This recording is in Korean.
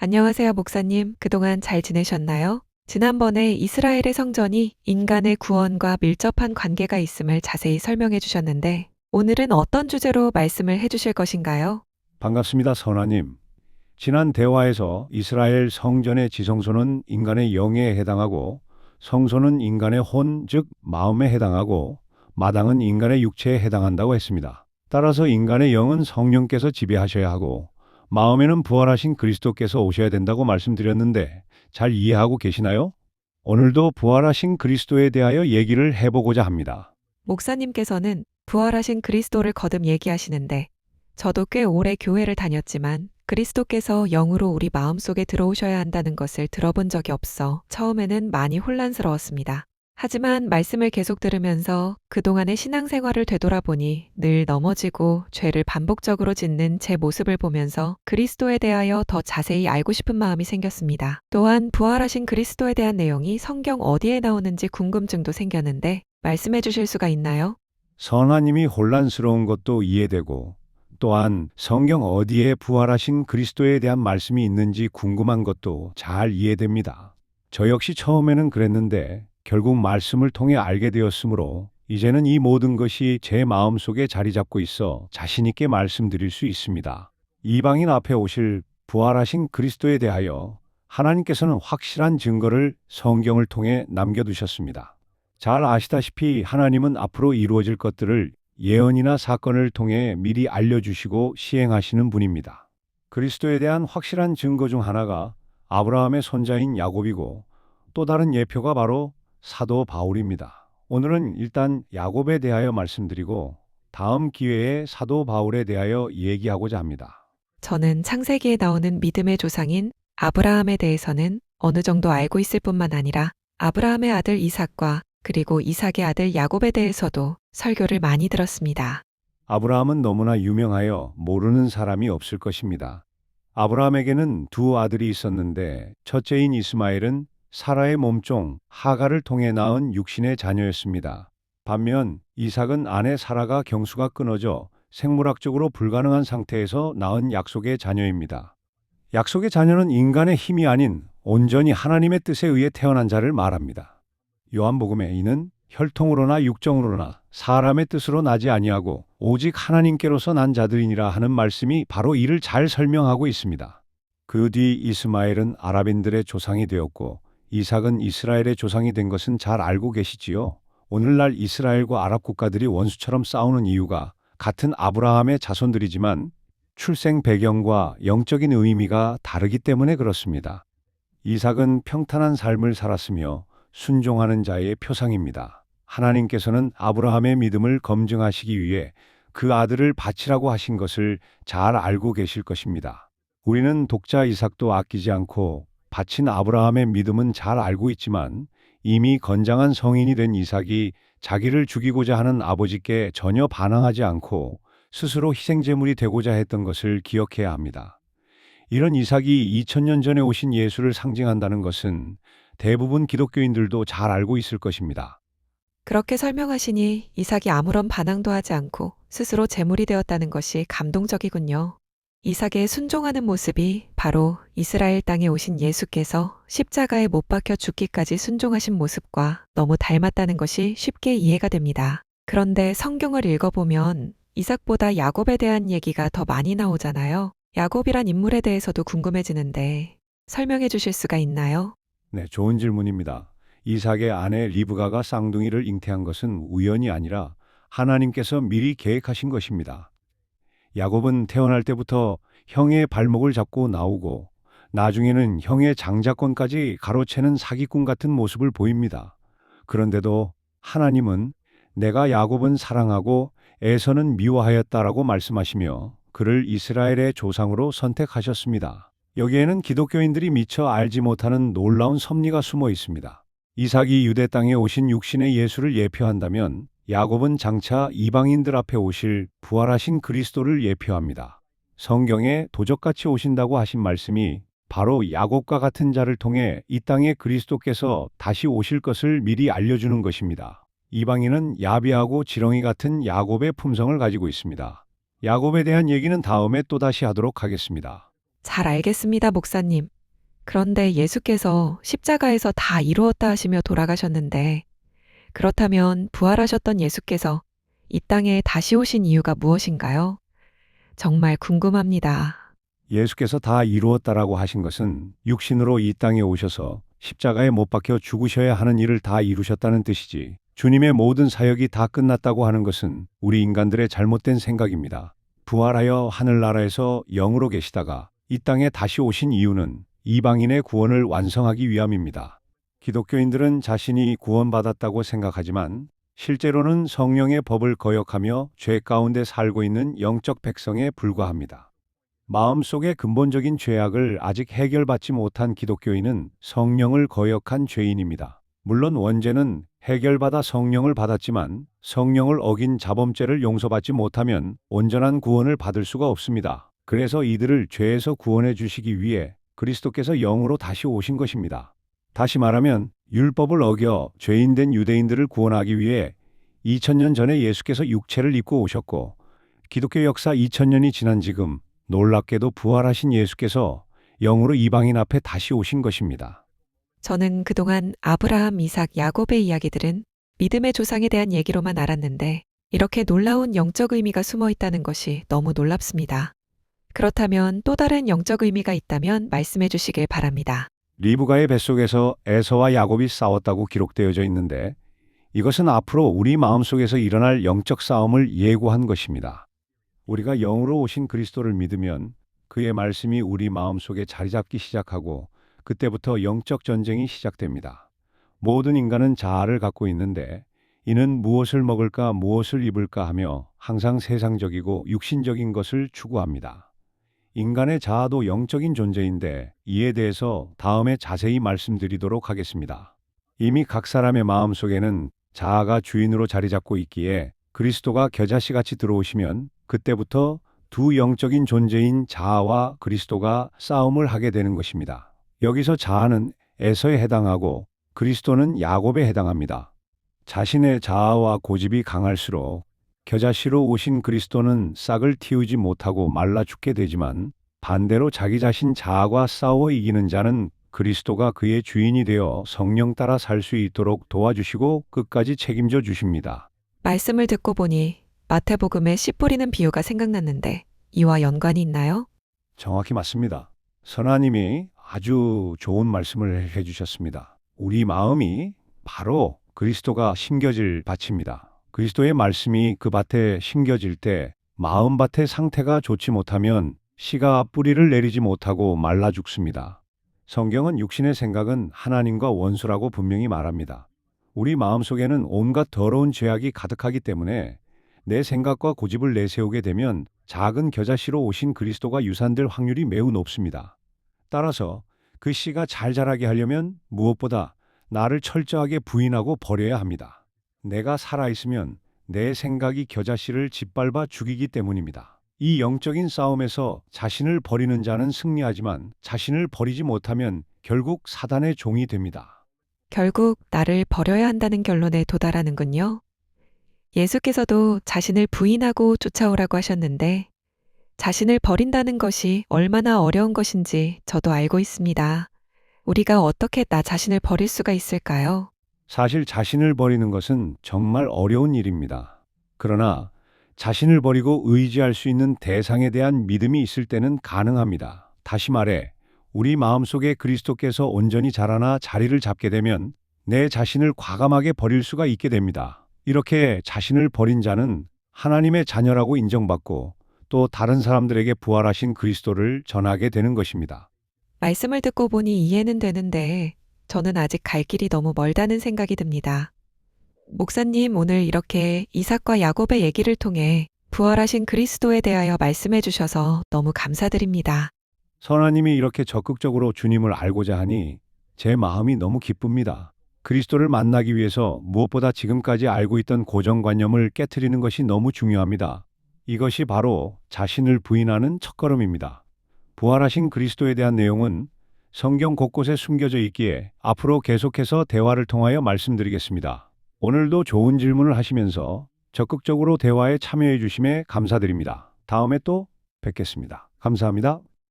안녕하세요, 목사님. 그동안 잘 지내셨나요? 지난번에 이스라엘의 성전이 인간의 구원과 밀접한 관계가 있음을 자세히 설명해 주셨는데, 오늘은 어떤 주제로 말씀을 해 주실 것인가요? 반갑습니다, 선아님. 지난 대화에서 이스라엘 성전의 지성소는 인간의 영에 해당하고 성소는 인간의 혼, 즉 마음에 해당하고 마당은 인간의 육체에 해당한다고 했습니다. 따라서 인간의 영은 성령께서 지배하셔야 하고 마음에는 부활하신 그리스도께서 오셔야 된다고 말씀드렸는데 잘 이해하고 계시나요? 오늘도 부활하신 그리스도에 대하여 얘기를 해보고자 합니다. 목사님께서는 부활하신 그리스도를 거듭 얘기하시는데, 저도 꽤 오래 교회를 다녔지만 그리스도께서 영으로 우리 마음속에 들어오셔야 한다는 것을 들어본 적이 없어 처음에는 많이 혼란스러웠습니다. 하지만 말씀을 계속 들으면서 그동안의 신앙생활을 되돌아보니 늘 넘어지고 죄를 반복적으로 짓는 제 모습을 보면서 그리스도에 대하여 더 자세히 알고 싶은 마음이 생겼습니다. 또한 부활하신 그리스도에 대한 내용이 성경 어디에 나오는지 궁금증도 생겼는데 말씀해 주실 수가 있나요? 선하님이 혼란스러운 것도 이해되고 또한 성경 어디에 부활하신 그리스도에 대한 말씀이 있는지 궁금한 것도 잘 이해됩니다. 저 역시 처음에는 그랬는데 결국 말씀을 통해 알게 되었으므로 이제는 이 모든 것이 제 마음속에 자리 잡고 있어 자신 있게 말씀드릴 수 있습니다. 이방인 앞에 오실 부활하신 그리스도에 대하여 하나님께서는 확실한 증거를 성경을 통해 남겨두셨습니다. 잘 아시다시피 하나님은 앞으로 이루어질 것들을 예언이나 사건을 통해 미리 알려주시고 시행하시는 분입니다. 그리스도에 대한 확실한 증거 중 하나가 아브라함의 손자인 야곱이고 또 다른 예표가 바로 사도 바울입니다. 오늘은 일단 야곱에 대하여 말씀드리고 다음 기회에 사도 바울에 대하여 얘기하고자 합니다. 저는 창세기에 나오는 믿음의 조상인 아브라함에 대해서는 어느 정도 알고 있을 뿐만 아니라 아브라함의 아들 이삭과 그리고 이삭의 아들 야곱에 대해서도 설교를 많이 들었습니다. 아브라함은 너무나 유명하여 모르는 사람이 없을 것입니다. 아브라함에게는 두 아들이 있었는데 첫째인 이스마엘은 사라의 몸종 하갈을 통해 낳은 육신의 자녀였습니다. 반면 이삭은 아내 사라가 경수가 끊어져 생물학적으로 불가능한 상태에서 낳은 약속의 자녀입니다. 약속의 자녀는 인간의 힘이 아닌 온전히 하나님의 뜻에 의해 태어난 자를 말합니다. 요한복음에 이는 혈통으로나 육정으로나 사람의 뜻으로 나지 아니하고 오직 하나님께로서 난 자들이니라 하는 말씀이 바로 이를 잘 설명하고 있습니다. 그 뒤 이스마엘은 아랍인들의 조상이 되었고 이삭은 이스라엘의 조상이 된 것은 잘 알고 계시지요. 오늘날 이스라엘과 아랍 국가들이 원수처럼 싸우는 이유가 같은 아브라함의 자손들이지만 출생 배경과 영적인 의미가 다르기 때문에 그렇습니다. 이삭은 평탄한 삶을 살았으며 순종하는 자의 표상입니다. 하나님께서는 아브라함의 믿음을 검증하시기 위해 그 아들을 바치라고 하신 것을 잘 알고 계실 것입니다. 우리는 독자 이삭도 아끼지 않고 바친 아브라함의 믿음은 잘 알고 있지만 이미 건장한 성인이 된 이삭이 자기를 죽이고자 하는 아버지께 전혀 반항하지 않고 스스로 희생제물이 되고자 했던 것을 기억해야 합니다. 이런 이삭이 2000년 전에 오신 예수를 상징한다는 것은 대부분 기독교인들도 잘 알고 있을 것입니다. 그렇게 설명하시니 이삭이 아무런 반항도 하지 않고 스스로 제물이 되었다는 것이 감동적이군요. 이삭의 순종하는 모습이 바로 이스라엘 땅에 오신 예수께서 십자가에 못 박혀 죽기까지 순종하신 모습과 너무 닮았다는 것이 쉽게 이해가 됩니다. 그런데 성경을 읽어보면 이삭보다 야곱에 대한 얘기가 더 많이 나오잖아요. 야곱이란 인물에 대해서도 궁금해지는데 설명해 주실 수가 있나요? 네, 좋은 질문입니다. 이삭의 아내 리브가가 쌍둥이를 잉태한 것은 우연이 아니라 하나님께서 미리 계획하신 것입니다. 야곱은 태어날 때부터 형의 발목을 잡고 나오고 나중에는 형의 장자권까지 가로채는 사기꾼 같은 모습을 보입니다. 그런데도 하나님은 내가 야곱은 사랑하고 에서는 미워하였다라고 말씀하시며 그를 이스라엘의 조상으로 선택하셨습니다. 여기에는 기독교인들이 미처 알지 못하는 놀라운 섭리가 숨어 있습니다. 이삭이 유대 땅에 오신 육신의 예수를 예표한다면 야곱은 장차 이방인들 앞에 오실 부활하신 그리스도를 예표합니다. 성경에 도적같이 오신다고 하신 말씀이 바로 야곱과 같은 자를 통해 이 땅에 그리스도께서 다시 오실 것을 미리 알려주는 것입니다. 이방인은 야비하고 지렁이 같은 야곱의 품성을 가지고 있습니다. 야곱에 대한 얘기는 다음에 또다시 하도록 하겠습니다. 잘 알겠습니다, 목사님. 그런데 예수께서 십자가에서 다 이루었다 하시며 돌아가셨는데, 그렇다면 부활하셨던 예수께서 이 땅에 다시 오신 이유가 무엇인가요? 정말 궁금합니다. 예수께서 다 이루었다라고 하신 것은 육신으로 이 땅에 오셔서 십자가에 못 박혀 죽으셔야 하는 일을 다 이루셨다는 뜻이지. 주님의 모든 사역이 다 끝났다고 하는 것은 우리 인간들의 잘못된 생각입니다. 부활하여 하늘나라에서 영으로 계시다가 이 땅에 다시 오신 이유는 이방인의 구원을 완성하기 위함입니다. 기독교인들은 자신이 구원받았다고 생각하지만 실제로는 성령의 법을 거역하며 죄 가운데 살고 있는 영적 백성에 불과합니다. 마음속의 근본적인 죄악을 아직 해결받지 못한 기독교인은 성령을 거역한 죄인입니다. 물론 원죄는 해결받아 성령을 받았지만 성령을 어긴 자범죄를 용서받지 못하면 온전한 구원을 받을 수가 없습니다. 그래서 이들을 죄에서 구원해 주시기 위해 그리스도께서 영으로 다시 오신 것입니다. 다시 말하면 율법을 어겨 죄인된 유대인들을 구원하기 위해 2000년 전에 예수께서 육체를 입고 오셨고, 기독교 역사 2000년이 지난 지금 놀랍게도 부활하신 예수께서 영으로 이방인 앞에 다시 오신 것입니다. 저는 그동안 아브라함, 이삭, 야곱의 이야기들은 믿음의 조상에 대한 얘기로만 알았는데, 이렇게 놀라운 영적 의미가 숨어 있다는 것이 너무 놀랍습니다. 그렇다면 또 다른 영적 의미가 있다면 말씀해 주시길 바랍니다. 리브가의 뱃속에서 에서와 야곱이 싸웠다고 기록되어져 있는데, 이것은 앞으로 우리 마음속에서 일어날 영적 싸움을 예고한 것입니다. 우리가 영으로 오신 그리스도를 믿으면 그의 말씀이 우리 마음속에 자리 잡기 시작하고 그때부터 영적 전쟁이 시작됩니다. 모든 인간은 자아를 갖고 있는데 이는 무엇을 먹을까 무엇을 입을까 하며 항상 세상적이고 육신적인 것을 추구합니다. 인간의 자아도 영적인 존재인데 이에 대해서 다음에 자세히 말씀드리도록 하겠습니다. 이미 각 사람의 마음속에는 자아가 주인으로 자리 잡고 있기에 그리스도가 겨자씨같이 들어오시면 그때부터 두 영적인 존재인 자아와 그리스도가 싸움을 하게 되는 것입니다. 여기서 자아는 에서에 해당하고 그리스도는 야곱에 해당합니다. 자신의 자아와 고집이 강할수록 겨자씨로 오신 그리스도는 싹을 틔우지 못하고 말라 죽게 되지만, 반대로 자기 자신 자아와 싸워 이기는 자는 그리스도가 그의 주인이 되어 성령 따라 살 수 있도록 도와주시고 끝까지 책임져 주십니다. 말씀을 듣고 보니 마태복음의 씨 뿌리는 비유가 생각났는데 이와 연관이 있나요? 정확히 맞습니다. 선하님이 아주 좋은 말씀을 해주셨습니다. 우리 마음이 바로 그리스도가 심겨질 밭입니다. 그리스도의 말씀이 그 밭에 심겨질 때 마음밭의 상태가 좋지 못하면 씨가 뿌리를 내리지 못하고 말라 죽습니다. 성경은 육신의 생각은 하나님과 원수라고 분명히 말합니다. 우리 마음속에는 온갖 더러운 죄악이 가득하기 때문에 내 생각과 고집을 내세우게 되면 작은 겨자씨로 오신 그리스도가 유산될 확률이 매우 높습니다. 따라서 그 씨가 잘 자라게 하려면 무엇보다 나를 철저하게 부인하고 버려야 합니다. 내가 살아있으면 내 생각이 겨자씨를 짓밟아 죽이기 때문입니다. 이 영적인 싸움에서 자신을 버리는 자는 승리하지만 자신을 버리지 못하면 결국 사단의 종이 됩니다. 결국 나를 버려야 한다는 결론에 도달하는군요. 예수께서도 자신을 부인하고 쫓아오라고 하셨는데 자신을 버린다는 것이 얼마나 어려운 것인지 저도 알고 있습니다. 우리가 어떻게 나 자신을 버릴 수가 있을까요? 사실 자신을 버리는 것은 정말 어려운 일입니다. 그러나 자신을 버리고 의지할 수 있는 대상에 대한 믿음이 있을 때는 가능합니다. 다시 말해, 우리 마음속에 그리스도께서 온전히 자라나 자리를 잡게 되면 내 자신을 과감하게 버릴 수가 있게 됩니다. 이렇게 자신을 버린 자는 하나님의 자녀라고 인정받고 또 다른 사람들에게 부활하신 그리스도를 전하게 되는 것입니다. 말씀을 듣고 보니 이해는 되는데 저는 아직 갈 길이 너무 멀다는 생각이 듭니다. 목사님, 오늘 이렇게 이삭과 야곱의 얘기를 통해 부활하신 그리스도에 대하여 말씀해 주셔서 너무 감사드립니다. 선하님이 이렇게 적극적으로 주님을 알고자 하니 제 마음이 너무 기쁩니다. 그리스도를 만나기 위해서 무엇보다 지금까지 알고 있던 고정관념을 깨트리는 것이 너무 중요합니다. 이것이 바로 자신을 부인하는 첫걸음입니다. 부활하신 그리스도에 대한 내용은 성경 곳곳에 숨겨져 있기에 앞으로 계속해서 대화를 통하여 말씀드리겠습니다. 오늘도 좋은 질문을 하시면서 적극적으로 대화에 참여해 주심에 감사드립니다. 다음에 또 뵙겠습니다. 감사합니다.